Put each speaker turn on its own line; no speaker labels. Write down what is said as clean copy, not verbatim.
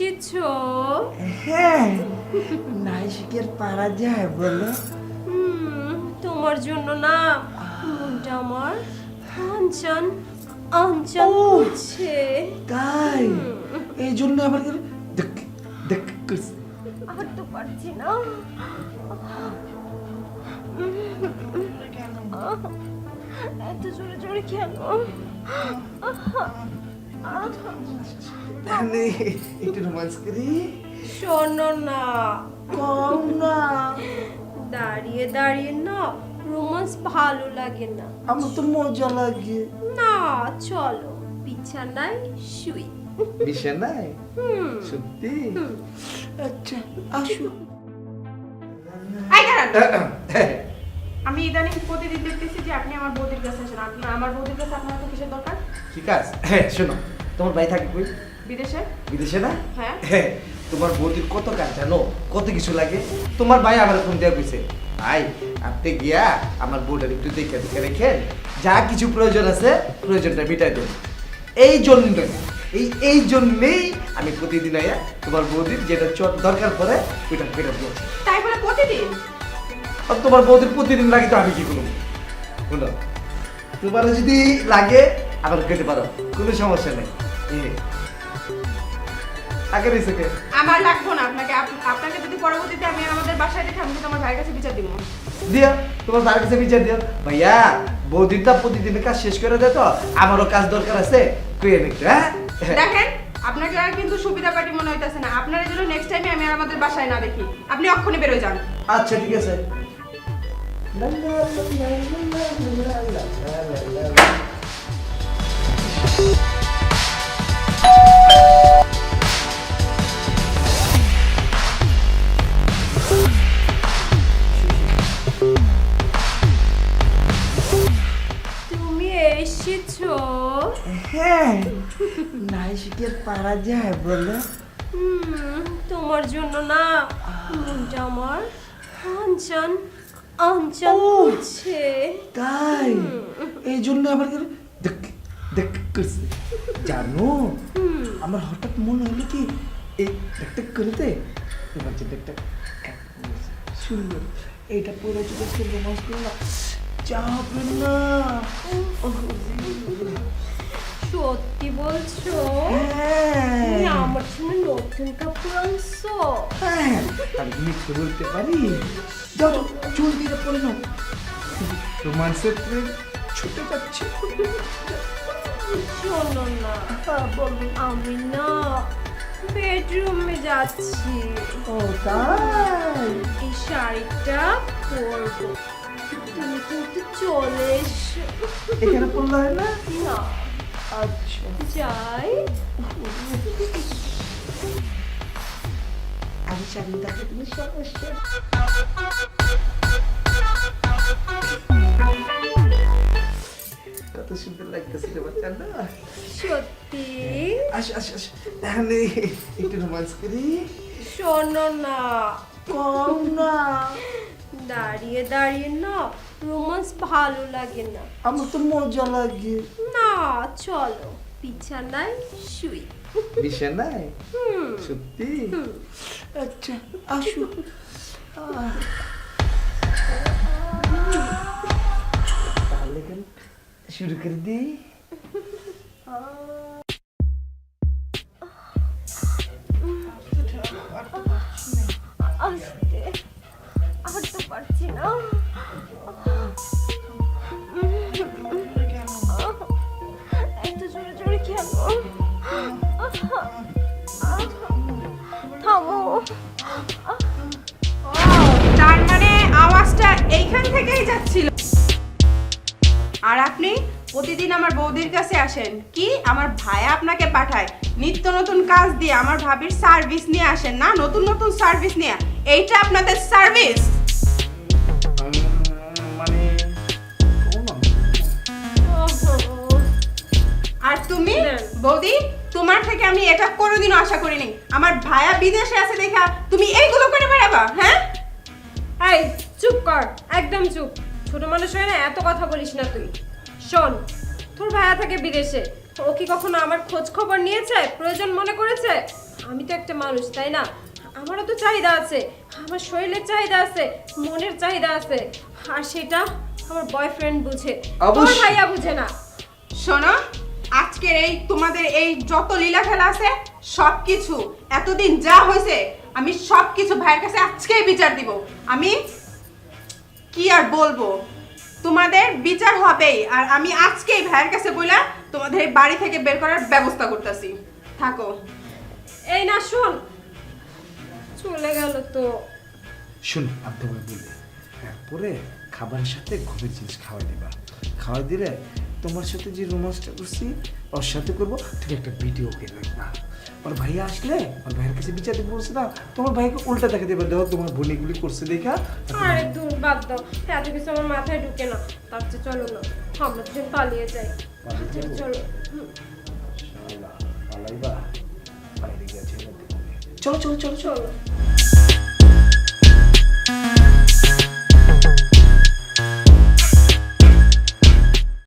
এসেছো?
হ্যাঁ, নাই শিখে পারা যায় বলো?
তোমার জন্য না মনটা আমার আনচান আনচান করছে।
তাই এই জন্য আমার দেখ দেখ করছে।
আর তো পারছি না। এত জোরে জোরে কেন?
তাহলে একটু রোমান্স করি।
শোনো না,
কম না,
দাঁড়িয়ে দাঁড়িয়ে না রোমান্স ভালো লাগে না।
আমার তো মজা লাগে।
না চলো বিছানায় শুই।
বিছানায়? সত্যি? আচ্ছা আসো।
আই দাঁড়ান। আমি ইদানিং প্রতিদিন দেখতেছি যে আপনি আমার বৌদির কাছে আসেন। আমার বৌদির কাছে আপনার তো কিসের দরকার?
ঠিক আছে, হ্যাঁ শোনো, তোমার ভাই থাকে কই?
বিদেশে?
বিদেশে না?
হ্যাঁ।
হ্যাঁ, তোমার বৌদির কত কাজ জানো, কত কিছু লাগে। তোমার ভাই আমার ফোন দেওয়া কইছে, ভাই আপনি গিয়া আমার বউটার একটু দেখে দেখে রেখেন, যা কিছু প্রয়োজন আছে প্রয়োজনটা মিটাই দেন। এই জন্যই এই জন্যেই আমি প্রতিদিন আইয়া তোমার বৌদির যেটা দরকার পড়ে ওইটা কেটে দিয়েছি।
তাই বলে প্রতিদিন?
আর তোমার বৌদির প্রতিদিন লাগে তো আমি কি করবো? শোনো, তোমার যদি লাগে আবার খেতে পারো, কোনো সমস্যা নেই। আগে রয়েছে কে?
আমার লাগবো না আপনাকে। আপনাকে যদি পরবর্তীতে আমি আমাদের বাসায় দেখে আমি কিন্তু আমার ভাইয়ের কাছে বিচার দিব।
দিও, তোমার ভাইয়ের কাছে বিচার দিও। ভাইয়া বৌদিনটা প্রতিদিনের কাজ শেষ করে দে তো, আমারও কাজ দরকার আছে, কইয়ে একটু। হ্যাঁ
দেখেন, আপনাকে আর কিন্তু সুবিধা পার্টি মনে হইতাছে না। আপনার জন্য নেক্সট টাইমে আমি আর আমাদের বাসায় না দেখি। আপনি অক্ষণে বের হয়ে যান।
আচ্ছা ঠিক আছে।
তুমি এসেছো?
হ্যাঁ, নাই শিখে পারা যায় বলো?
তোমার জন্য না মনটা আমার আনচান আনচান করছে।
তাই এই জন্য আমার দেখ দেখ করছে। জানো, আমার হঠাৎ মনে হলো কি এই একটা করতে এবার যে একটা সুন্দর এইটা পরে যদি একটু রোমান্স করে না যাবে না।
সত্যি বলছো?
হ্যাঁ
তুমি আমার জন্য নতুন কাপড় আনছো?
হ্যাঁ, আমি মিথ্যে বলতে পারি? যাও চুল দিয়ে পরে নাও, রোমান্সের প্রেম ছুটে যাচ্ছে।
শোনো না, আমি না বেডরুমে যাচ্ছি।
ও তাই?
এই শাড়িটা পরবো, তুমি কিন্তু চলে এসো।
এখানে পড়লে হয় না?
না
আচ্ছা
যাই।
আমি শাড়িটাকে তুমি সমস্যা। কত সুন্দর লাগতেছে রে বাচ্চা না?
সত্যি?
আসো আসো আসো, তাহলে একটু রোমান্স করি।
শোনো না,
কম না,
দাঁড়িয়ে দাঁড়িয়ে না রোমান্স ভালো লাগে না।
আমার তো মজা লাগে।
না চলো বিছানায় শুই।
বিছানায়? সত্যি? আচ্ছা আসো। তাহলে কেন শুরু করে দিই?
আস্তে, আর তো পারছি না। এত জোরে জোরে কেন? থামো।
তার মানে আওয়াজটা এইখান থেকেই যাচ্ছিল। আর আপনি প্রতিদিন আমার বৌদির কাছে আসেন কি? আমার ভাইয়া আপনাকে পাঠায় নিত্য নতুন কাজ দিয়ে আমার ভাবির সার্ভিস নিয়ে আসেন না? নতুন নতুন সার্ভিস নিয়ে। এইটা আপনাদের সার্ভিস?
মানে
আর তুমি বৌদি, তোমার থেকে আমি এটা কোনোদিনও আশা করিনি। আমার ভাইয়া বিদেশে আছে দেখা তুমি এইগুলো করে বেড়াবা? হ্যাঁ
এই চুপ কর, একদম চুপ। ছোট মানুষ হয় না, এত কথা বলিস না তুই। শোন, তোর ভাইয়া থাকে বিদেশে, ও কি কখনো আমার খোঁজ খবর নিয়েছে, প্রয়োজন মনে করেছে? আমি তো একটা মানুষ, তাই না? আমারও তো চাহিদা আছে, আমার শরীরের চাহিদা আছে, মনের চাহিদা আছে, আর সেটা আমার বয়ফ্রেন্ড বুঝে, তোর
অবশ্যই।
ভাইয়া বুঝে না।
শোনো, আজকের এই তোমাদের এই যত লীলা খেলা আছে সবকিছু এতদিন যা হয়েছে আমি সবকিছু ভাইয়ের কাছে আজকেই বিচার দিব। আমি কি আর বলবো, তোমাদের বিচার হবেই। আর আমি আজকেই ভাইয়ের কাছে বইলা তোমাদের এই বাড়ি থেকে বের করার ব্যবস্থা করতেছি। থাকো।
এই না শোন, চলে গেল তো।
শুন, আমি তোমাকে বলি, এরপরে খাবারের সাথে ঘুমের জিনিস খাওয়াই দিবা। খাওয়াই দিলে তোমার সাথে যে রোমান্সটা করছি ওর সাথে করবো, তুমি একটা ভিডিও করে রাখবা। ওর ভাইয়া আসলে ওর ভাইয়ের কাছে বিচার দিতে বলছে না, তোমার ভাইকে উল্টা দেখা দেবে, দেখো তোমার বোন এগুলি করছে দেখা।
আরে দূর, বাদ দাও, এত কিছু আমার মাথায় ঢুকে না। তার চেয়ে চলো না, আমরা দুজন পালিয়ে যাই।
পালিয়ে যাবো?
চলো।
শালা, পালাইবা? বাইরে গিয়ে ছেড়ে দেবো। চলো চলো চলো চলো।
চলো।